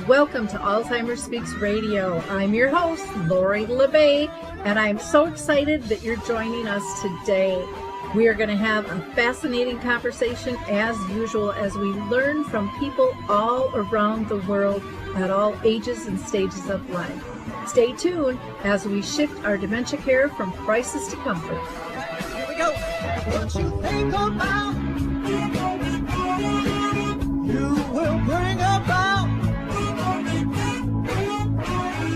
Welcome to Alzheimer Speaks Radio. I'm your host, Lori LeBay, and I'm so excited that you're joining us today. We are going to have a fascinating conversation as usual as we learn from people all around the world at all ages and stages of life. Stay tuned as we shift our dementia care from crisis to comfort. Here we go. What you think about, you will bring about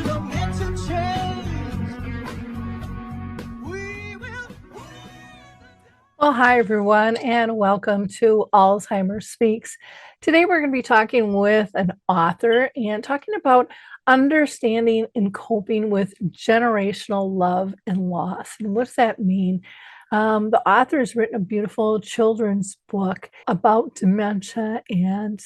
dementia change. We will. Well, hi, everyone, and welcome to Alzheimer Speaks. Today, we're going to be talking with an author and talking about understanding and coping with generational love and loss. And what does that mean? The author has written a beautiful children's book about dementia and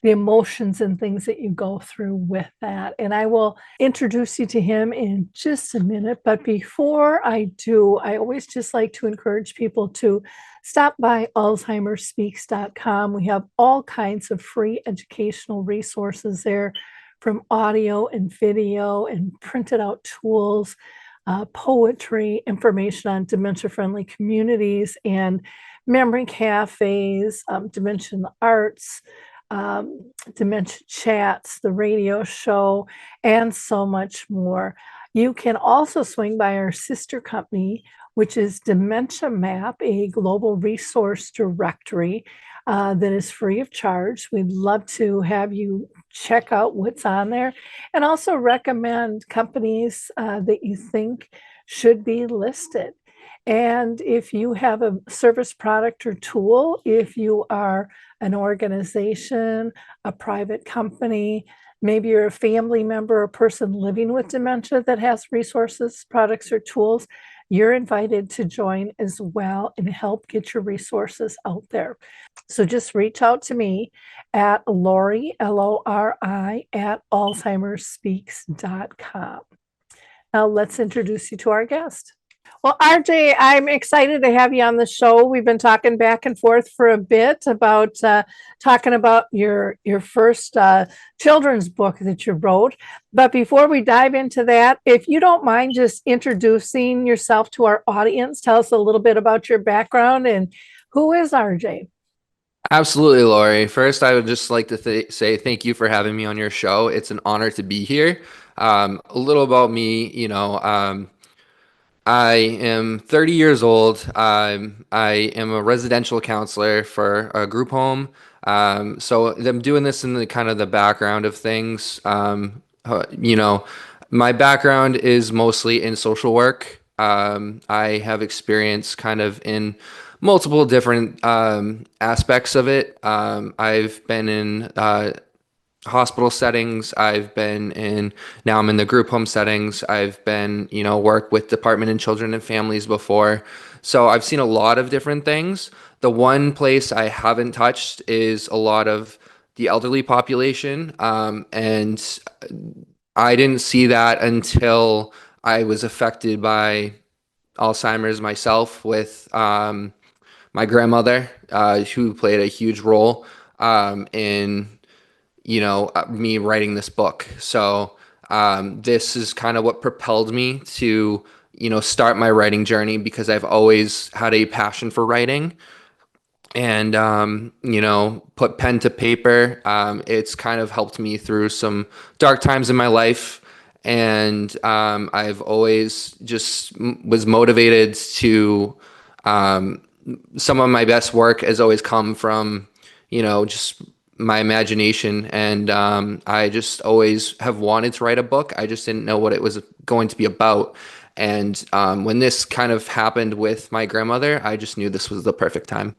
the emotions and things that you go through with that. And I will introduce you to him in just a minute. But before I do, I always just like to encourage people to stop by alzheimerspeaks.com. We have all kinds of free educational resources there, from audio and video and printed out tools, poetry, information on dementia-friendly communities and memory cafes, dementia in the arts, dementia chats, the radio show, and so much more. You can also swing by our sister company, which is Dementia Map, a global resource directory that is free of charge. We'd love to have you check out what's on there and also recommend companies that you think should be listed. And if you have a service, product, or tool, if you are an organization, a private company, maybe you're a family member or person living with dementia that has resources, products, or tools, you're invited to join as well and help get your resources out there. So just reach out to me at Lori, Lori, at alzheimerspeaks.com. Now let's introduce you to our guest. Well, RJ, I'm excited to have you on the show. We've been talking back and forth for a bit about talking about your first children's book that you wrote. But before we dive into that, if you don't mind just introducing yourself to our audience, tell us a little bit about your background and who is RJ? Absolutely, Lori. First, I would just like to say thank you for having me on your show. It's an honor to be here. A little about me, I am 30 years old. I am a residential counselor for a group home. So I'm doing this in the kind of the background of things. My background is mostly in social work. I have experience kind of in multiple different aspects of it. I've been in hospital settings. Now I'm in the group home settings. I've been, work with Department in Children and Families before. So I've seen a lot of different things. The one place I haven't touched is a lot of the elderly population. And I didn't see that until I was affected by Alzheimer's myself with my grandmother, who played a huge role in me writing this book. So this is kind of what propelled me to, start my writing journey, because I've always had a passion for writing and, put pen to paper. It's kind of helped me through some dark times in my life. And I've always just was motivated to, some of my best work has always come from, just my imagination. And I just always have wanted to write a book. I just didn't know what it was going to be about. And when this kind of happened with my grandmother, I just knew this was the perfect time.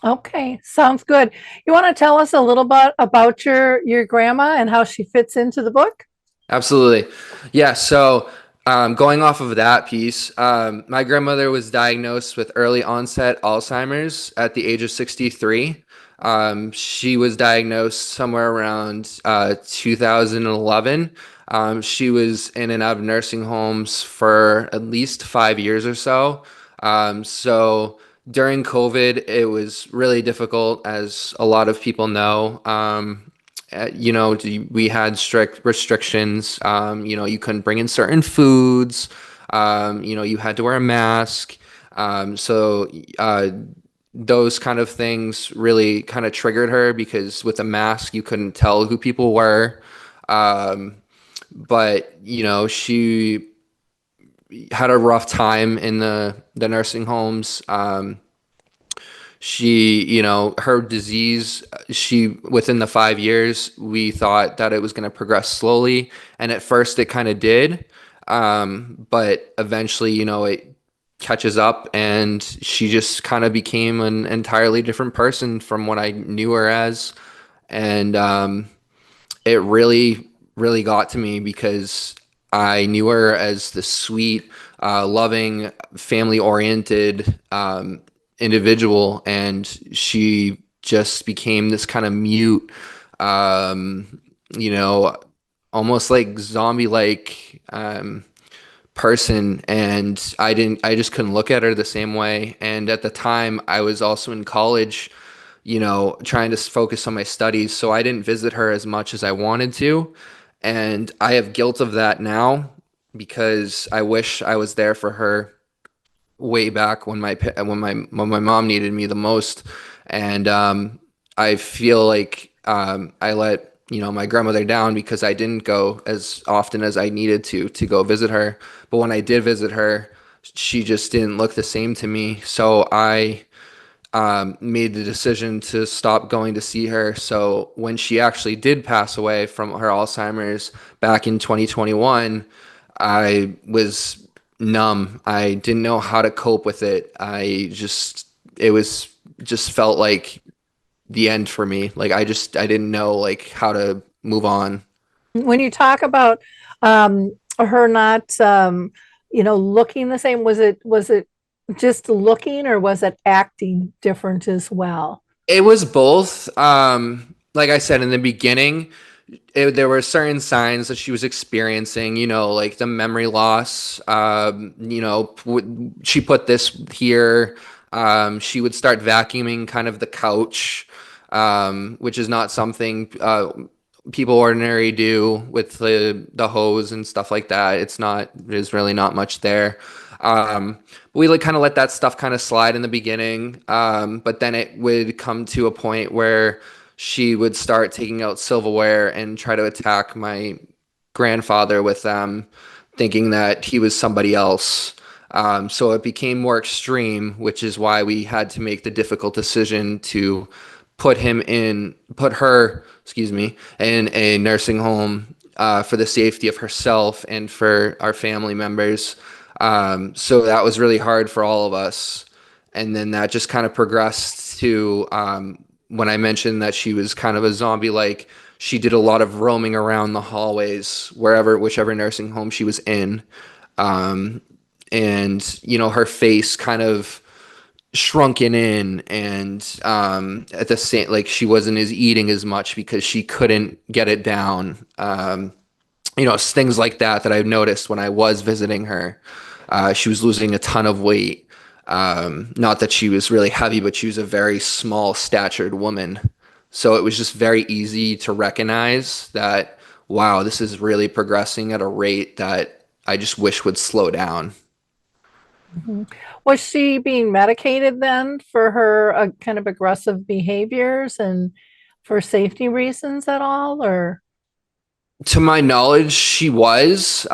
Okay, sounds good. You want to tell us a little bit about your grandma and how she fits into the book? Absolutely. Yeah. So going off of that piece, my grandmother was diagnosed with early onset Alzheimer's at the age of 63. She was diagnosed somewhere around 2011. She was in and out of nursing homes for at least 5 years or so. So during COVID, it was really difficult, as a lot of people know. we had strict restrictions. You couldn't bring in certain foods. You had to wear a mask. So those kind of things really kind of triggered her because with a mask, you couldn't tell who people were. But she had a rough time in the nursing homes. Her disease, within the 5 years, we thought that it was going to progress slowly. And at first it kind of did. But eventually, it catches up and she just kind of became an entirely different person from what I knew her as. And, it really, really got to me because I knew her as the sweet, loving, family-oriented, individual, and she just became this kind of mute, you know, almost like zombie-like person. And I just couldn't look at her the same way. And at the time, I was also in college, trying to focus on my studies, so I didn't visit her as much as I wanted to. And I have guilt of that now because I wish I was there for her way back when my mom needed me the most. And I feel like I let my grandmother down because I didn't go as often as I needed to go visit her. But when I did visit her, she just didn't look the same to me. So I made the decision to stop going to see her. So when she actually did pass away from her Alzheimer's back in 2021, I was numb. I didn't know how to cope with it. It was just felt like the end for me. Like I didn't know like how to move on. When you talk about her not, looking the same, was it just looking or was it acting different as well? It was both. Like I said in the beginning, there were certain signs that she was experiencing, like the memory loss. She put this here. She would start vacuuming kind of the couch, which is not something people ordinary do with the hose and stuff like that. There's really not much there. We like kind of let that stuff kind of slide in the beginning. But then it would come to a point where she would start taking out silverware and try to attack my grandfather with them, thinking that he was somebody else. So it became more extreme, which is why we had to make the difficult decision to put her, in a nursing home for the safety of herself and for our family members. So that was really hard for all of us. And then that just kind of progressed to when I mentioned that she was kind of a zombie, like she did a lot of roaming around the hallways, whichever nursing home she was in. And, her face kind of shrunken in and at the same, like she wasn't eating as much because she couldn't get it down. Things like that I've noticed when I was visiting her. She was losing a ton of weight. Not that she was really heavy, but she was a very small statured woman. So it was just very easy to recognize that, wow, this is really progressing at a rate that I just wish would slow down. Mm-hmm. Was she being medicated then for her kind of aggressive behaviors and for safety reasons at all, or? To my knowledge, she was.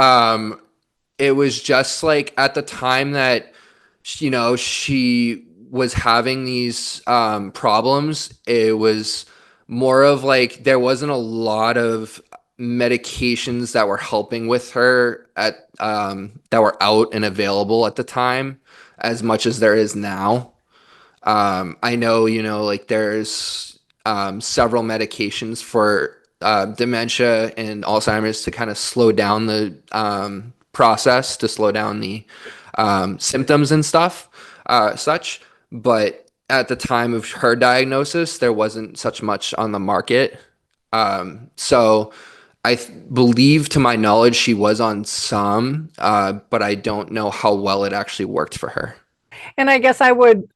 It was just like at the time that she was having these problems, it was more of like there wasn't a lot of medications that were helping with her that were out and available at the time as much as there is now. I know, like there's several medications for dementia and Alzheimer's to kind of slow down the process, to slow down the symptoms and stuff, such. But at the time of her diagnosis, there wasn't such much on the market. So I believe, to my knowledge, she was on some, but I don't know how well it actually worked for her. And I guess I would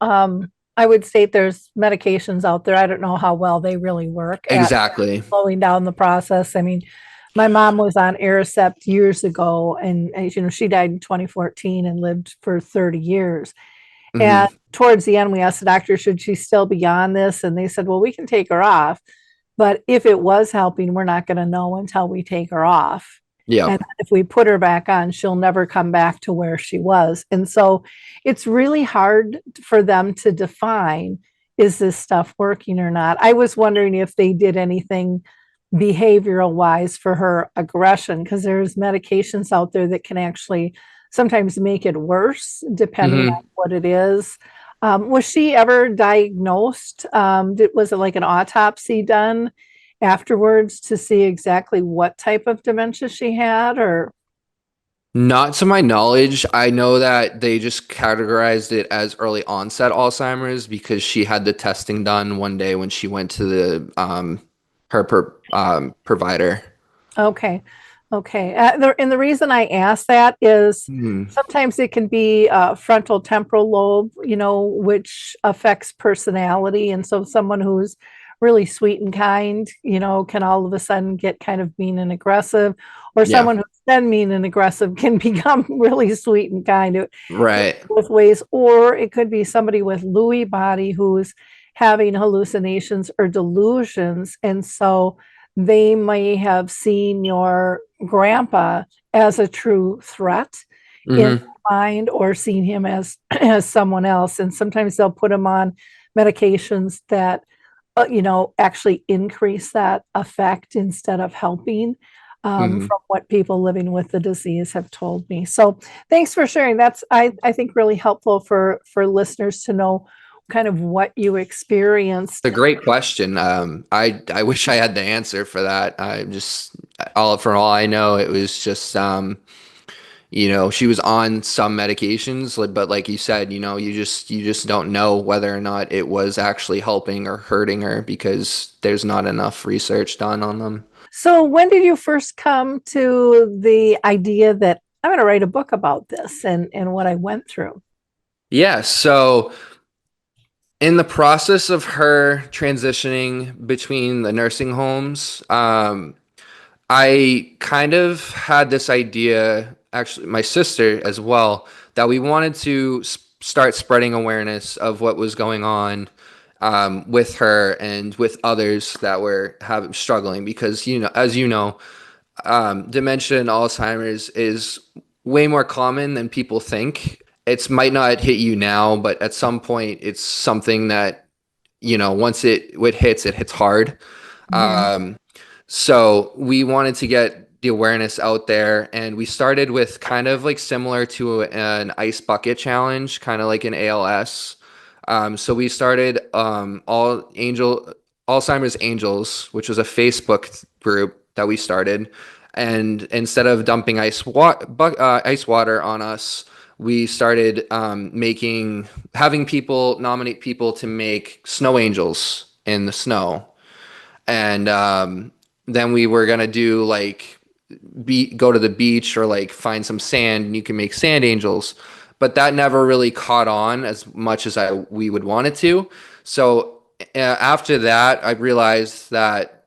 I would state there's medications out there. I don't know how well they really work at Exactly. slowing down the process. I mean, my mom was on Aricept years ago, and she died in 2014 and lived for 30 years. And Hmm. towards the end, we asked the doctor, should she still be on this? And they said, well, we can take her off. But if it was helping, we're not going to know until we take her off. Yeah. And if we put her back on, she'll never come back to where she was. And so it's really hard for them to define, is this stuff working or not? I was wondering if they did anything behavioral wise for her aggression, because there's medications out there that can actually sometimes make it worse depending on Hmm. what it is. Was she ever diagnosed? Was it like an autopsy done afterwards to see exactly what type of dementia she had? Or Not to my knowledge. I know that they just categorized it as early onset Alzheimer's because she had the testing done one day when she went to the provider. okay, okay. And the reason I ask that is Hmm. sometimes it can be frontal temporal lobe, which affects personality. And so someone who's really sweet and kind, can all of a sudden get kind of mean and aggressive, or Yeah. someone who's been mean and aggressive can become really sweet and kind. It Right. both ways, or it could be somebody with Lewy body who's having hallucinations or delusions, and so they may have seen your grandpa as a true threat in Hmm. their mind, or seen him as as someone else. And sometimes they'll put him on medications that actually increase that effect instead of helping, Hmm. from what people living with the disease have told me. So thanks for sharing. That's, I think, really helpful for listeners to know kind of what you experienced. A great question. I wish I had the answer for that. I just for all I know, it was just she was on some medications, but like you said, you just don't know whether or not it was actually helping or hurting her because there's not enough research done on them. So when did you first come to the idea that I'm going to write a book about this and what I went through? Yeah, so in the process of her transitioning between the nursing homes, I kind of had this idea, actually, my sister as well, that we wanted to start spreading awareness of what was going on with her and with others that were struggling because, as you know, dementia and Alzheimer's is way more common than people think. It might not hit you now, but at some point, it's something that, once it hits hard. Mhm. So we wanted to get the awareness out there, and we started with kind of like similar to an ice bucket challenge, kind of like an ALS. So we started Alzheimer's Angels, which was a Facebook group that we started, and instead of dumping ice water on us, we started having people nominate people to make snow angels in the snow, and then we were gonna do like go to the beach or like find some sand and you can make sand angels, but that never really caught on as much as we would want it to. So after that, I realized that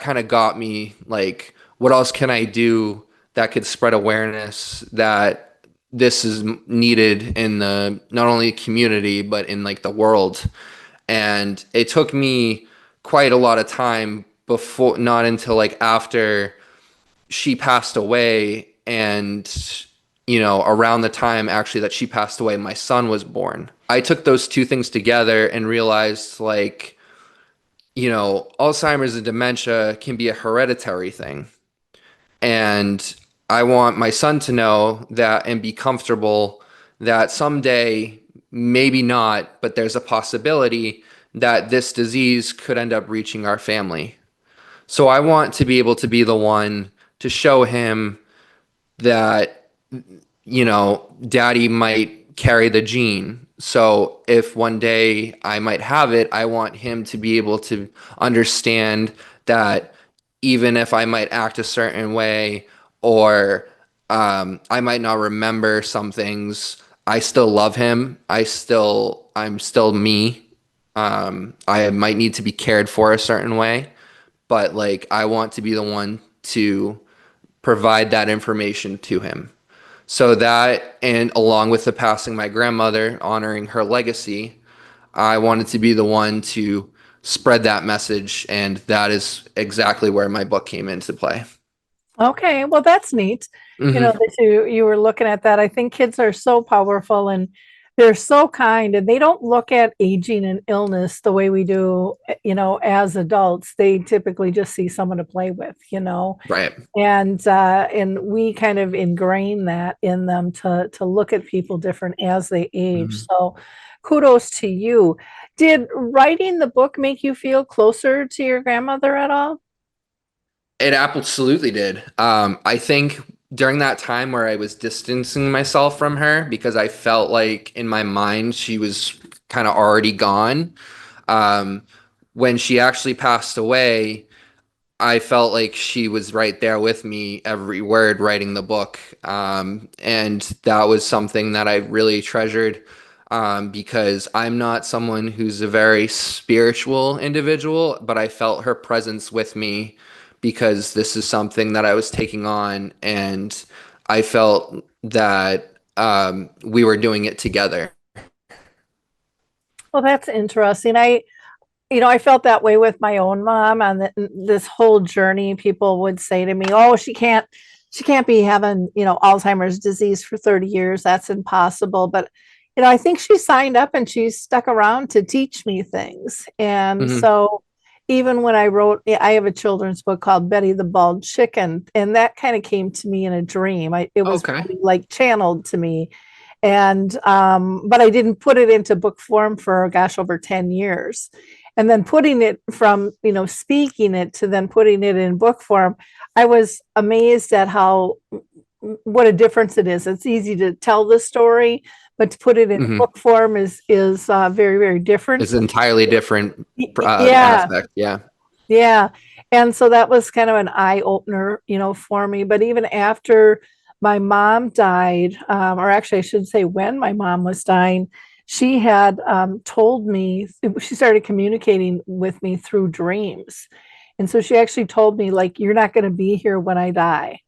kind of got me like, what else can I do that could spread awareness that this is needed in the not only community but in like the world. And it took me quite a lot of time before, not until like after she passed away, and around the time actually that she passed away, my son was born. I took those two things together and realized, like, Alzheimer's and dementia can be a hereditary thing, and I want my son to know that and be comfortable that someday, maybe not, but there's a possibility that this disease could end up reaching our family. So I want to be able to be the one to show him that, daddy might carry the gene. So if one day I might have it, I want him to be able to understand that even if I might act a certain way, or I might not remember some things, I still love him. I'm still me. I might need to be cared for a certain way, but like I want to be the one to provide that information to him. So that, and along with the passing of my grandmother, honoring her legacy, I wanted to be the one to spread that message, and that is exactly where my book came into play. Okay, well, that's neat. Hmm. That you were looking at that. I think kids are so powerful and they're so kind, and they don't look at aging and illness the way we do, as adults. They typically just see someone to play with. Right. And we kind of ingrain that in them to look at people different as they age. Mhm. So kudos to you. Did writing the book make you feel closer to your grandmother at all? It absolutely did. I think during that time where I was distancing myself from her because I felt like in my mind she was kind of already gone. Um, when she actually passed away, I felt like she was right there with me, every word, writing the book. And that was something that I really treasured, because I'm not someone who's a very spiritual individual, but I felt her presence with me because this is something that I was taking on, and I felt that we were doing it together. Well, that's interesting. I felt that way with my own mom on this whole journey. People would say to me, "Oh, she can't be having, Alzheimer's disease for 30 years. That's impossible." But, I think she signed up and she stuck around to teach me things. And Hmm. so even when I have a children's book called Betty the Bald Chicken, and that kind of came to me in a dream. It was Okay. really like channeled to me. And but I didn't put it into book form for, gosh, over 10 years. And then putting it from, speaking it to then putting it in book form, I was amazed at how what a difference it is. It's easy to tell the story, but to put it in Hmm. book form is very, very different. It's an entirely different Yeah, aspect. Yeah. yeah. And so that was kind of an eye opener, for me. But even after my mom died, or actually, I should say, when my mom was dying, she had told me, she started communicating with me through dreams. And so she actually told me, like, you're not going to be here when I die.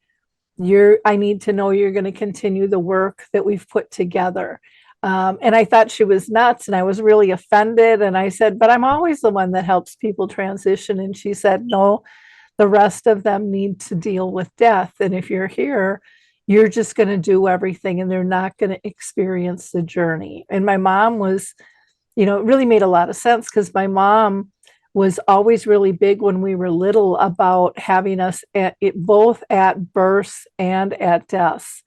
I need to know you're going to continue the work that we've put together. And I thought she was nuts, and I was really offended. And I said, but I'm always the one that helps people transition. And she said, no, the rest of them need to deal with death. And if you're here, you're just going to do everything and they're not going to experience the journey. And my mom was, it really made a lot of sense because my mom was always really big when we were little about having us at it both at births and at deaths.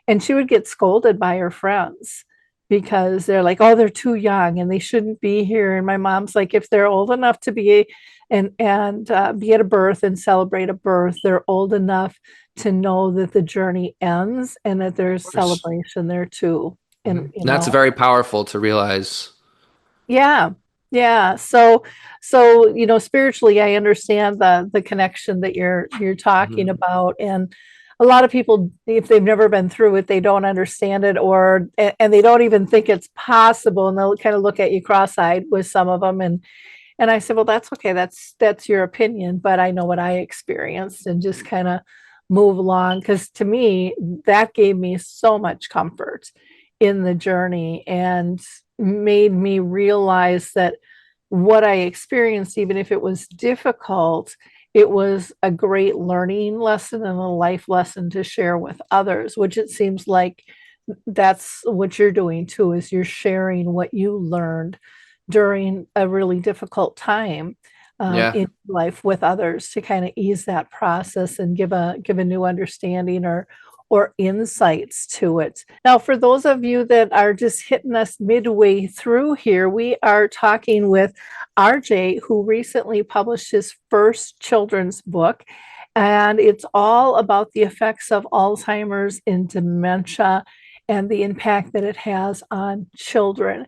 And she would get scolded by her friends because they're like, oh, they're too young and they shouldn't be here. And my mom's like, if they're old enough to be and be at a birth and celebrate a birth, they're old enough to know that the journey ends and that there's Of course. celebration there too. Mhm. And And that's very powerful to realize. yeah, yeah. So spiritually, I understand the connection that you're talking Mhm. about, and a lot of people, if they've never been through it, they don't understand it, or and they don't even think it's possible, and they'll kind of look at you cross-eyed with some of them, and I said, well, that's okay. That's your opinion, but I know what I experienced, and just kind of move along because to me, that gave me so much comfort in the journey and made me realize that what I experienced, even if it was difficult, it was a great learning lesson and a life lesson to share with others, which it seems like that's what you're doing too, is you're sharing what you learned during a really difficult time Yeah. in life with others to kind of ease that process and give a new understanding or insights to it. Now, for those of you that are just hitting us midway through here, we are talking with RJ, who recently published his first children's book. And it's all about the effects of Alzheimer's and dementia and the impact that it has on children.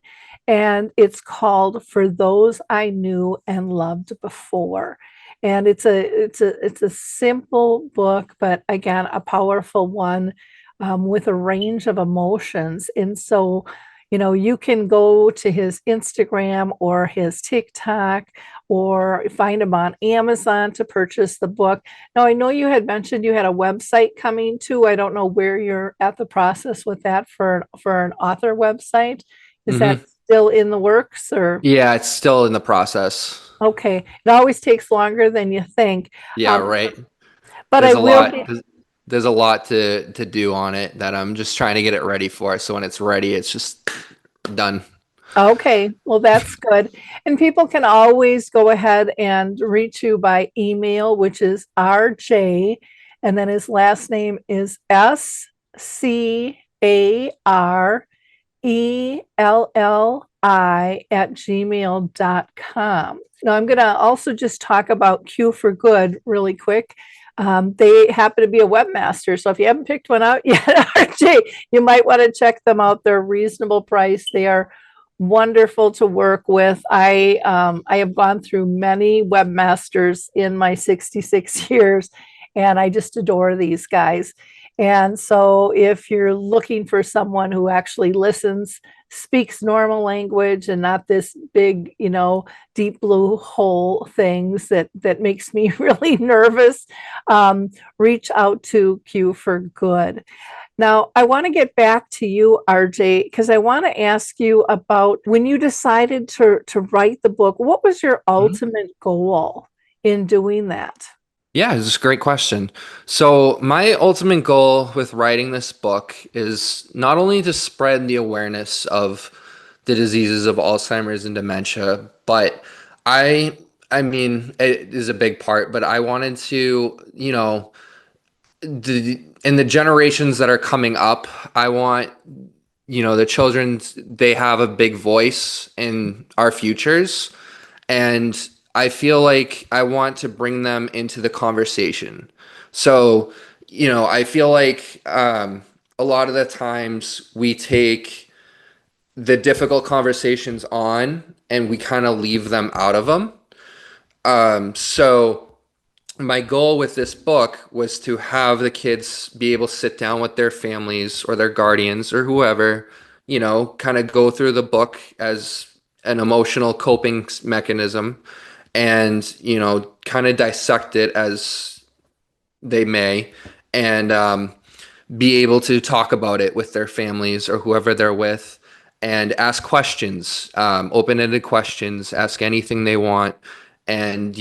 And it's called For Those I Knew and Loved Before. And it's a simple book, but again, a powerful one with a range of emotions. And so, you can go to his Instagram or his TikTok or find him on Amazon to purchase the book. Now, I know you had mentioned you had a website coming too. I don't know where you're at the process with that for an author website. Is that Hmm. still in the works or? Yeah, it's still in the process. Okay, it always takes longer than you think. Yeah, Um, right. but I There's a will lot. be. There's a lot to do on it that I'm just trying to get it ready for. So when it's ready, it's just done. Okay, well, that's good. And people can always go ahead and reach you by email, which is RJ, and then his last name is SCARELLI@gmail.com. Now, I'm going to also just talk about Q for Good really quick. They happen to be a webmaster. So if you haven't picked one out yet, RJ, you might want to check them out. They're reasonable price. They are wonderful to work with. I have gone through many webmasters in my 66 years, and I just adore these guys. And so, if you're looking for someone who actually listens, speaks normal language, and not this big, deep blue hole things that makes me really nervous, reach out to Q for Good. Now, I want to get back to you, RJ, because I want to ask you about when you decided to write the book, what was your Mhm. ultimate goal in doing that? Yeah, it's a great question. So, my ultimate goal with writing this book is not only to spread the awareness of the diseases of Alzheimer's and dementia, but I I mean, it is a big part, but I wanted to, in the generations that are coming up, I want, the children, they have a big voice in our futures. And I feel like I want to bring them into the conversation. So, I feel like a lot of the times we take the difficult conversations on and we kind of leave them out of them. So my goal with this book was to have the kids be able to sit down with their families or their guardians or whoever, kind of go through the book as an emotional coping mechanism and, kind of dissect it as they may and be able to talk about it with their families or whoever they're with and ask questions, open-ended questions, ask anything they want. And,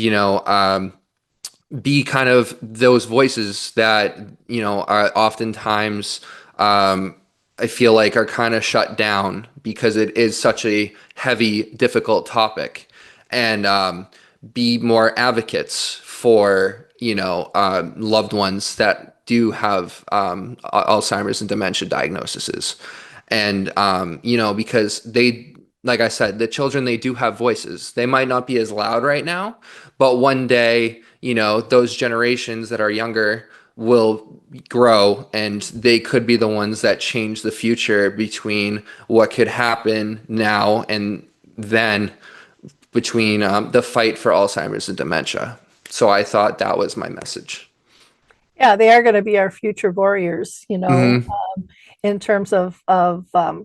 be kind of those voices that are oftentimes I feel like are kind of shut down because it is such a heavy, difficult topic, and be more advocates for loved ones that do have Alzheimer's and dementia diagnoses, and because they, like I said, the children, they do have voices. They might not be as loud right now, but one day, those generations that are younger will grow and they could be the ones that change the future between what could happen now and then between the fight for Alzheimer's and dementia. So I thought that was my message. Yeah, they are going to be our future warriors, Hmm. in terms of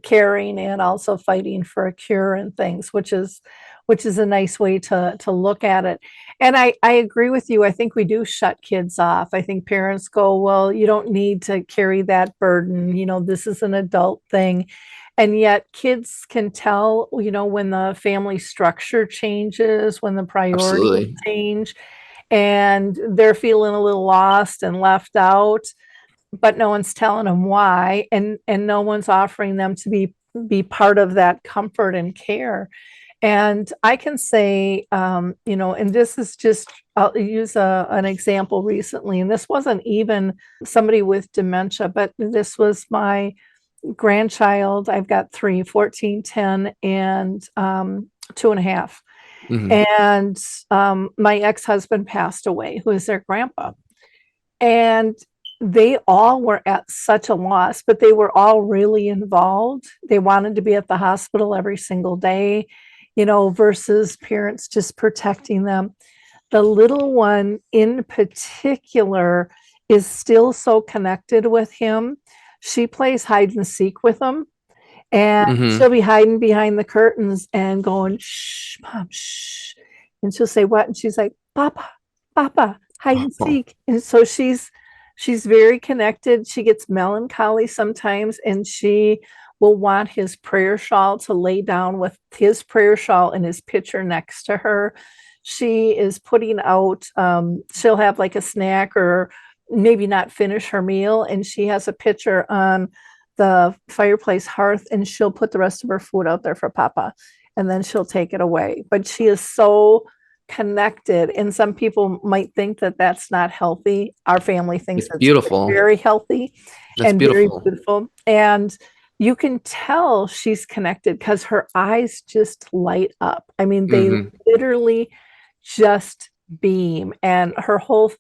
caring and also fighting for a cure and things, which is a nice way to look at it. And I agree with you. I think we do shut kids off. I think parents go, well, you don't need to carry that burden. This is an adult thing. And yet kids can tell, when the family structure changes, when the priorities Absolutely. change, and they're feeling a little lost and left out, but no one's telling them why, and no one's offering them to be part of that comfort and care. And I can say, and this is just, I'll use an example recently, and this wasn't even somebody with dementia, but this was my grandchild. I've got three, 14, 10, and 2.5. Hmm. And my ex-husband passed away, who is their grandpa. And they all were at such a loss, but they were all really involved. They wanted to be at the hospital every single day, versus parents just protecting them. The little one in particular is still so connected with him she plays hide and seek with them. And Mm-hmm. she'll be hiding behind the curtains and going, shh, mom, shh. And she'll say, what? And she's like, Papa, Papa, hide and seek. And so she's very connected. She gets melancholy sometimes, and she will want his prayer shawl to lay down with his prayer shawl and his pitcher next to her. She is putting out, she'll have like a snack or maybe not finish her meal, and she has a pitcher on the fireplace hearth, and she'll put the rest of her food out there for Papa, and then she'll take it away. But she is so connected, and some people might think that that's not healthy. Our family thinks It's it's beautiful. very healthy That's and very beautiful. beautiful. And you can tell she's connected because her eyes just light up. I mean, they Mm-hmm. literally just beam, and her whole,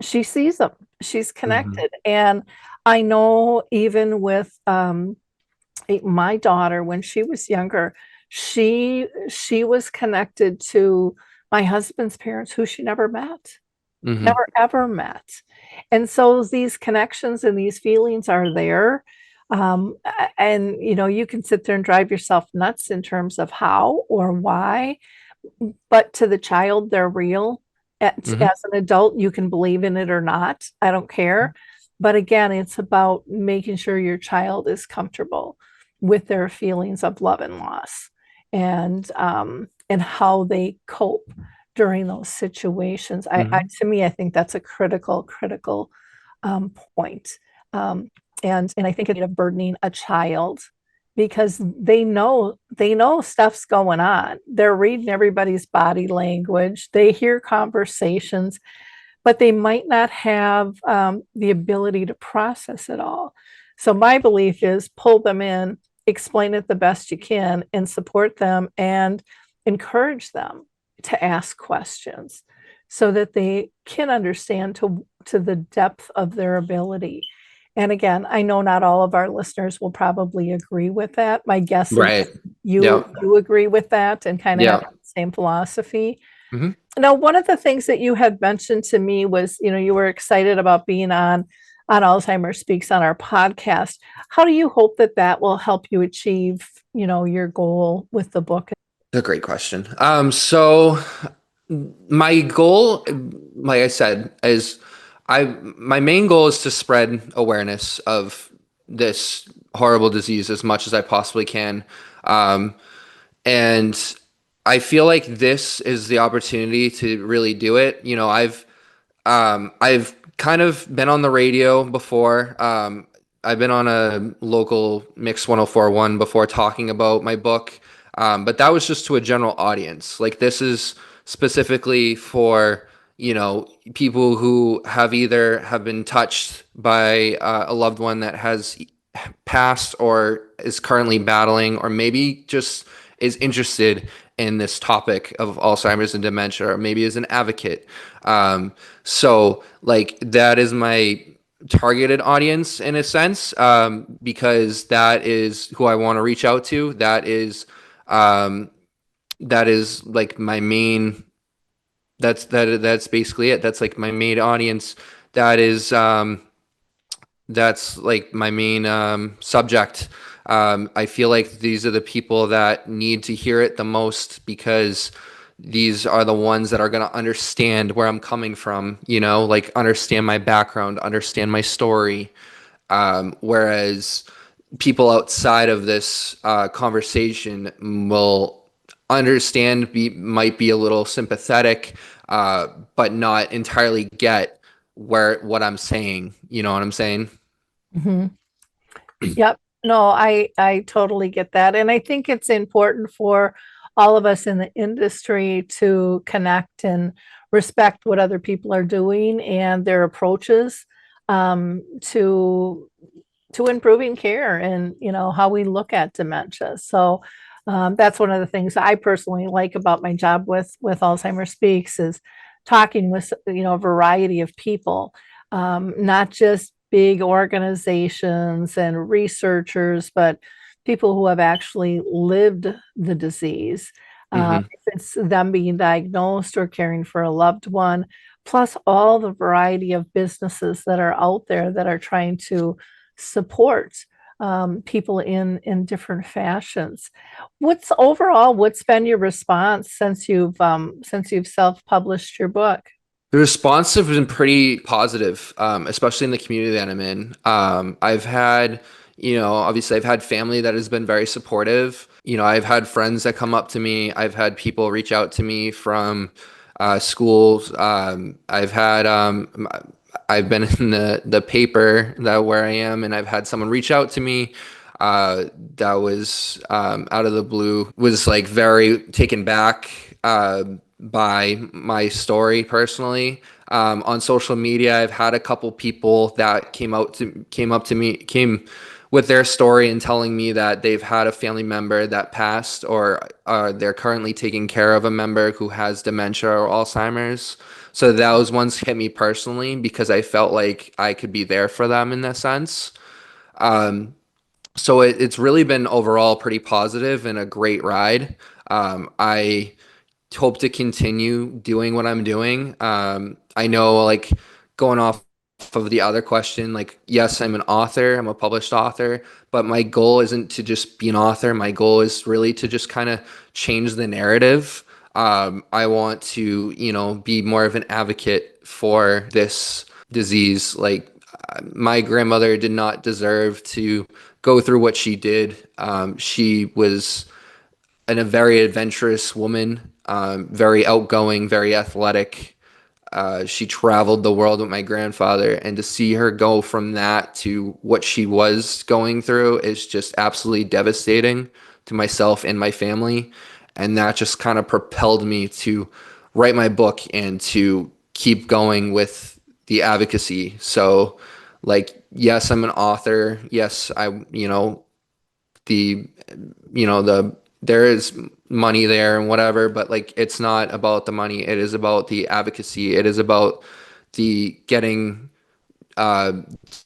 she sees them. She's Mm-hmm. connected. And I know even with my daughter, when she was younger, she was connected to my husband's parents, who she never met, Mm-hmm. never ever met. And so these connections and these feelings are there. And you can sit there and drive yourself nuts in terms of how or why, but to the child, they're real. Mm-hmm. As an adult, you can believe in it or not. I don't care. But again, it's about making sure your child is comfortable with their feelings of love and loss, and how they cope during those situations. Mm-hmm. To me, I think that's a critical point. Um, and I think it's of burdening a child, because they know stuff's going on. They're reading everybody's body language. They hear conversations, but they might not have the ability to process it all. So my belief is pull them in, explain it the best you can, and support them and encourage them to ask questions so that they can understand to the depth of their ability. And again, I know not all of our listeners will probably agree with that. My guess is Right. you Yep. you agree with that and kind of have Yep. the same philosophy. Mm-hmm. Now, one of the things that you had mentioned to me was, you were excited about being on Alzheimer Speaks on our podcast. How do you hope that that will help you achieve, your goal with the book? A great question. So my goal, like I said, is my main goal is to spread awareness of this horrible disease as much as I possibly can. Um, and I feel like this is the opportunity to really do it. I've kind of been on the radio before. I've been on a local Mix 104.1 before talking about my book. But that was just to a general audience. Like, this is specifically for, people who have been touched by a loved one that has passed or is currently battling, or maybe just is interested in this topic of Alzheimer's and dementia, or maybe is an advocate. So like, that is my targeted audience in a sense, because that is who I want to reach out to. Um, that is like my main, that's basically it. That's like my main audience. That is, that's like my main subject. I feel like these are the people that need to hear it the most, because these are the ones that are going to understand where I'm coming from, like understand my background, understand my story. Whereas people outside of this conversation will understand, might be a little sympathetic, but not entirely get what I'm saying. You know what I'm saying? Mhm. Yep. No, I totally get that. And I think it's important for all of us in the industry to connect and respect what other people are doing and their approaches, to improving care and, how we look at dementia. So that's one of the things I personally like about my job with Alzheimer Speaks, is talking with, a variety of people, not just big organizations and researchers, but people who have actually lived the disease. Hmm. If it's them being diagnosed or caring for a loved one, plus all the variety of businesses that are out there that are trying to support people in different fashions. What's been your response since you've self-published your book? The response has been pretty positive, especially in the community that I'm in. I've had, obviously I've had family that has been very supportive. I've had friends that come up to me. I've had people reach out to me from schools. I've been in the paper that where I am, and I've had someone reach out to me that was out of the blue, was like very taken back by my story personally. On social media, I've had a couple people that came with their story and telling me that they've had a family member that passed, or they're currently taking care of a member who has dementia or Alzheimer's. So those ones hit me personally because I felt like I could be there for them in that sense. So it's really been overall pretty positive and a great ride. I hope to continue doing what I'm doing. I know, like, going off of the other question, like, yes, I'm an author, I'm a published author, but my goal isn't to just be an author. My goal is really to just kind of change the narrative. I want to, be more of an advocate for this disease. Like, my grandmother did not deserve to go through what she did. She was a very adventurous woman, very outgoing, very athletic. She traveled the world with my grandfather, and to see her go from that to what she was going through is just absolutely devastating to myself and my family. And that just kind of propelled me to write my book and to keep going with the advocacy. So, like, yes, I'm an author. Yes, the, there is money there and whatever, but like, it's not about the money. It is about the advocacy. It is about the getting, uh,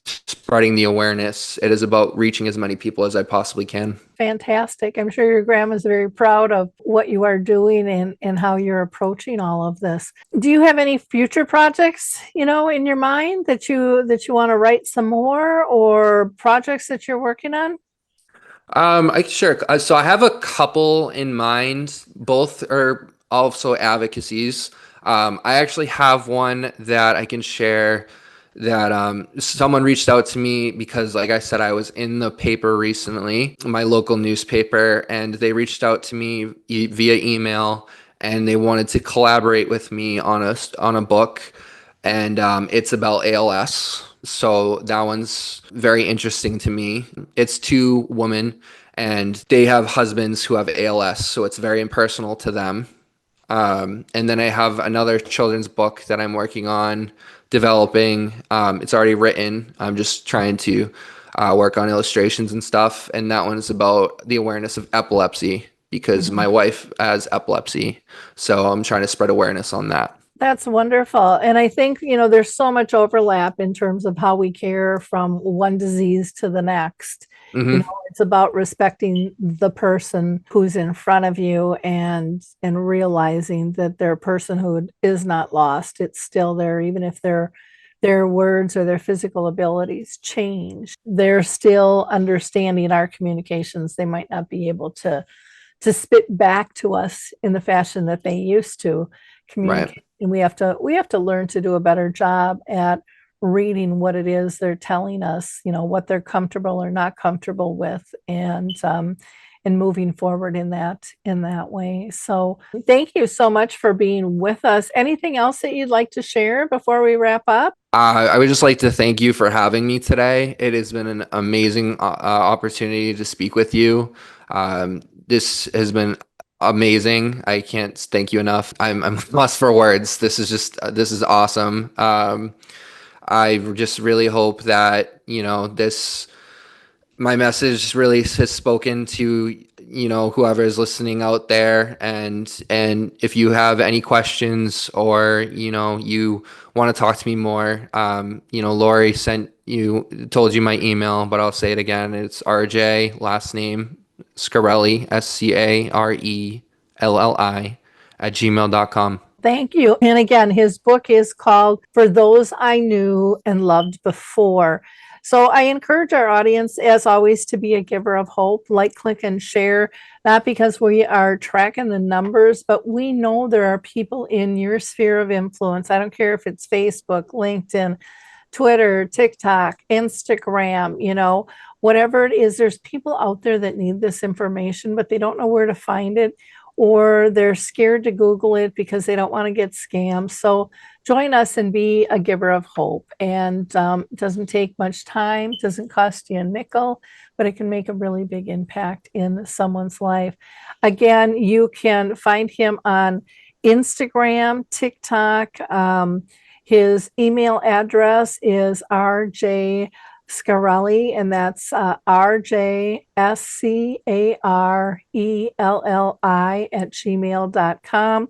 spreading the awareness. It is about reaching as many people as I possibly can. Fantastic. I'm sure your grandma's very proud of what you are doing and how you're approaching all of this. Do you have any future projects, in your mind that you want to write some more, or projects that you're working on? I sure. So I have a couple in mind. Both are also advocacies. I actually have one that I can share that someone reached out to me because, like I said, I was in the paper recently, my local newspaper, and they reached out to me via email, and they wanted to collaborate with me on a book, and it's about ALS. So that one's very interesting to me. It's two women, and they have husbands who have ALS, so it's very impersonal to them. And then I have another children's book that I'm working on developing. It's already written. I'm just trying to work on illustrations and stuff. And that one is about the awareness of epilepsy because my wife has epilepsy. So I'm trying to spread awareness on that. That's wonderful. And I think, there's so much overlap in terms of how we care from one disease to the next. Hmm. It's about respecting the person who's in front of you and realizing that they're a person who is not lost. It's still there, even if their words or their physical abilities change. They're still understanding our communications. They might not be able to spit back to us in the fashion that they used to Right. communicate. And we have to learn to do a better job at reading what it is they're telling us, what they're comfortable or not comfortable with, and moving forward in that way. So thank you so much for being with us. Anything else that you'd like to share before we wrap up? I would just like to thank you for having me today. It has been an amazing opportunity to speak with you. This has been amazing. I can't thank you enough. I'm lost for words. This is awesome. I just really hope that, my message really has spoken to, whoever is listening out there. And if you have any questions, or, you want to talk to me more, Lori told you my email, but I'll say it again. It's RJ, last name Scarelli, Scarelli @gmail.com. Thank you. And again, his book is called For Those I Knew and Loved Before. So I encourage our audience, as always, to be a giver of hope. Like, click, and share, not because we are tracking the numbers, but we know there are people in your sphere of influence. I don't care if it's Facebook, LinkedIn, Twitter, TikTok, Instagram, whatever it is, there's people out there that need this information, but they don't know where to find it, or they're scared to Google it because they don't want to get scammed. So join us and be a giver of hope. And it doesn't take much time, doesn't cost you a nickel, but it can make a really big impact in someone's life. Again, you can find him on Instagram, TikTok. His email address is RJ Scarelli, and that's RJ SCARELLI @gmail.com.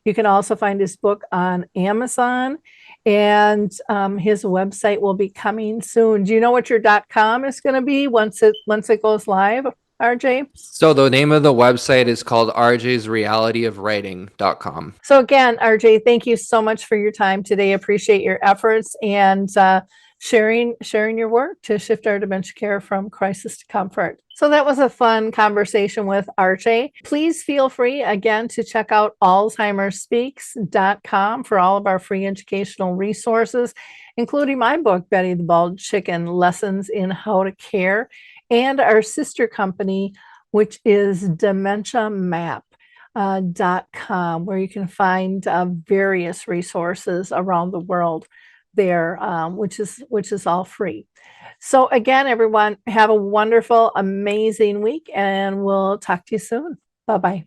You can also find his book on Amazon, and his website will be coming soon. Do you know what your .com is going to be once it goes live, RJ? So the name of the website is called rjsrealityofwriting.com. So again, RJ, thank you so much for your time today. Appreciate your efforts and sharing your work to shift our dementia care from crisis to comfort. So that was a fun conversation with RJ. Please feel free again to check out alzheimerspeaks.com for all of our free educational resources, including my book, Betty the Bald Chicken, Lessons in How to Care, and our sister company, which is dementiamap.com, where you can find various resources around the world there, which is all free. So again, everyone, have a wonderful, amazing week, and we'll talk to you soon. Bye-bye.